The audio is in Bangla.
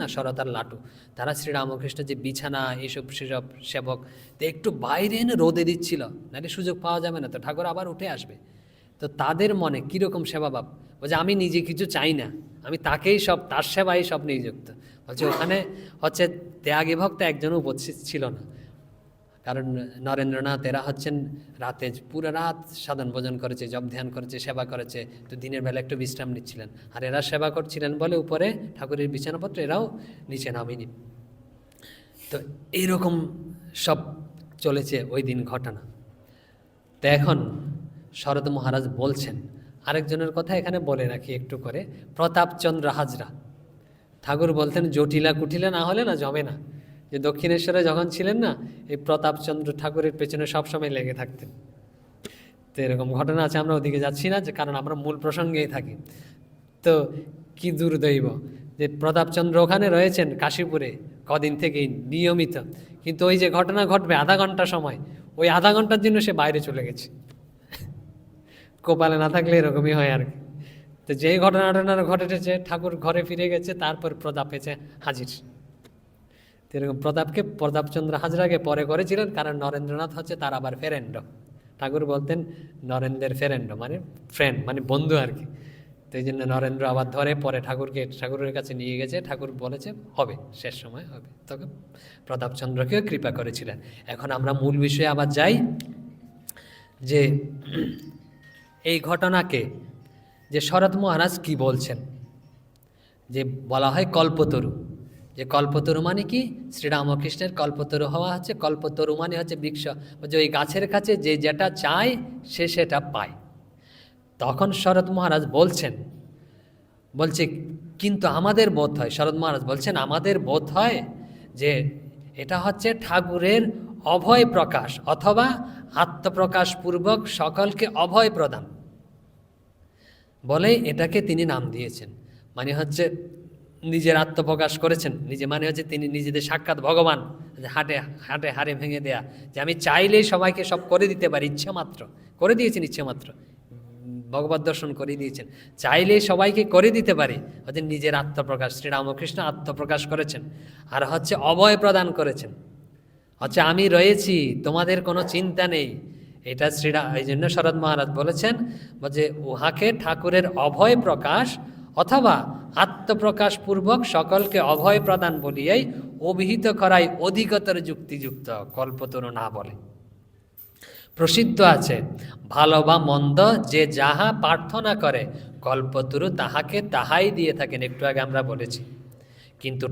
না শরৎ আর লাটু, তারা শ্রীরামকৃষ্ণ যে বিছানা এইসব সেসব সেবক তো একটু বাইরে এনে রোদে দিচ্ছিল, নাহলে সুযোগ পাওয়া যাবে না, তো ঠাকুর আবার উঠে আসবে। তো তাদের মনে কীরকম সেবাভাব, বলছে আমি নিজে কিছু চাই না, আমি তাকেই সব, তার সেবাই সব নিযুক্ত। বলছে ওখানে হচ্ছে ত্যাগী ভক্ত একজনও উপস্থিত ছিল না, কারণ নরেন্দ্রনাথ এরা হচ্ছেন রাতে পুরো রাত সাধন ভোজন করেছে, জপ ধ্যান করেছে, সেবা করেছে, তো দিনের বেলা একটু বিশ্রাম নিচ্ছিলেন, আর এরা সেবা করছিলেন বলে উপরে ঠাকুরের বিছানাপত্র এরাও নিচে নামেনি। তো এইরকম সব চলেছে ওই দিন ঘটনা। তো এখন শরৎ মহারাজ বলছেন আরেকজনের কথা এখানে বলে রাখি একটু করে, প্রতাপচন্দ্র হাজরা। ঠাকুর বলতেন জটিলা কুটিলা না হলে না জমে না, যে দক্ষিণেশ্বরে যখন ছিলেন না, এই প্রতাপচন্দ্র ঠাকুরের পেছনে সবসময় লেগে থাকতেন। তো এরকম ঘটনা আছে, আমরা ওদিকে যাচ্ছি না, যে কারণ আমরা মূল প্রসঙ্গেই থাকি। তো কি দুর্দৈব যে প্রতাপচন্দ্র ওখানে রয়েছেন কাশীপুরে কদিন থেকেই নিয়মিত, কিন্তু ওই যে ঘটনা ঘটবে আধা ঘন্টা সময়, ওই আধা ঘন্টার জন্য সে বাইরে চলে গেছে। কপালে না থাকলে এরকমই হয় আর কি। তো যেই ঘটনাটা ঘটেছে, ঠাকুর ঘরে ফিরে গেছে, তারপর প্রতাপ এসে হাজির। তো এরকম প্রতাপচন্দ্র হাজরাকে পরে করেছিলেন, কারণ নরেন্দ্রনাথ হচ্ছে তার আবার ফ্রেন্ড। ঠাকুর বলতেন নরেন্দ্রের ফ্রেন্ড মানে ফ্রেন্ড মানে বন্ধু আর কি। তো এই জন্য নরেন্দ্র আবার ধরে পরে ঠাকুরের কাছে নিয়ে গেছে, ঠাকুর বলেছে হবে, শেষ সময় হবে, তখন প্রতাপচন্দ্রকেও কৃপা করেছিলেন। এখন আমরা মূল বিষয়ে আবার যাই, যে এই ঘটনাকে যে শরৎ মহারাজ কি বলছেন, যে বলা হয় কল্পতরু, যে কল্পতরু মানে কি, শ্রীরামকৃষ্ণের কল্পতরু হওয়া হচ্ছে, কল্পতরু মানে হচ্ছে বৃক্ষ, যে ওই গাছের কাছে যে যেটা চায় সে সেটা পায়। তখন শরৎ মহারাজ বলছে কিন্তু আমাদের বোধ হয়, শরৎ মহারাজ বলছেন আমাদের বোধ হয় যে এটা হচ্ছে ঠাকুরের অভয় প্রকাশ অথবা আত্মপ্রকাশ পূর্বক সকলকে অভয় প্রদান বলে এটাকে তিনি নাম দিয়েছেন। মানে হচ্ছে নিজের আত্মপ্রকাশ করেছেন, নিজে মানে হচ্ছে তিনি নিজেদের সাক্ষাৎ ভগবান, হাটে হাটে হাড়ে ভেঙে দেয়া, যে আমি চাইলেই সবাইকে সব করে দিতে পারি, ইচ্ছে মাত্র করে দিয়েছেন, ইচ্ছে মাত্র ভগবত দর্শন করে দিয়েছেন, চাইলেই সবাইকে করে দিতে পারি, হচ্ছে নিজের আত্মপ্রকাশ শ্রীরামকৃষ্ণ আত্মপ্রকাশ করেছেন। আর হচ্ছে অভয় প্রদান করেছেন, হচ্ছে আমি রয়েছি, তোমাদের কোনো চিন্তা নেই, এটা এই জন্য শরৎ মহারাজ বলেছেন যে উহাকে ঠাকুরের অভয় প্রকাশ অথবা আত্মপ্রকাশ পূর্বক সকলকে অভয় প্রদান বলিয়াই অভিহিত করাই অধিকতর যুক্তিযুক্ত, কল্পতরু না বলে। প্রসিদ্ধ আছে ভালো বা মন্দ যে যাহা প্রার্থনা করে কল্পতরু তাহাকে তাহাই দিয়ে থাকেন, একটু আগে আমরা বলেছি। কিন্তু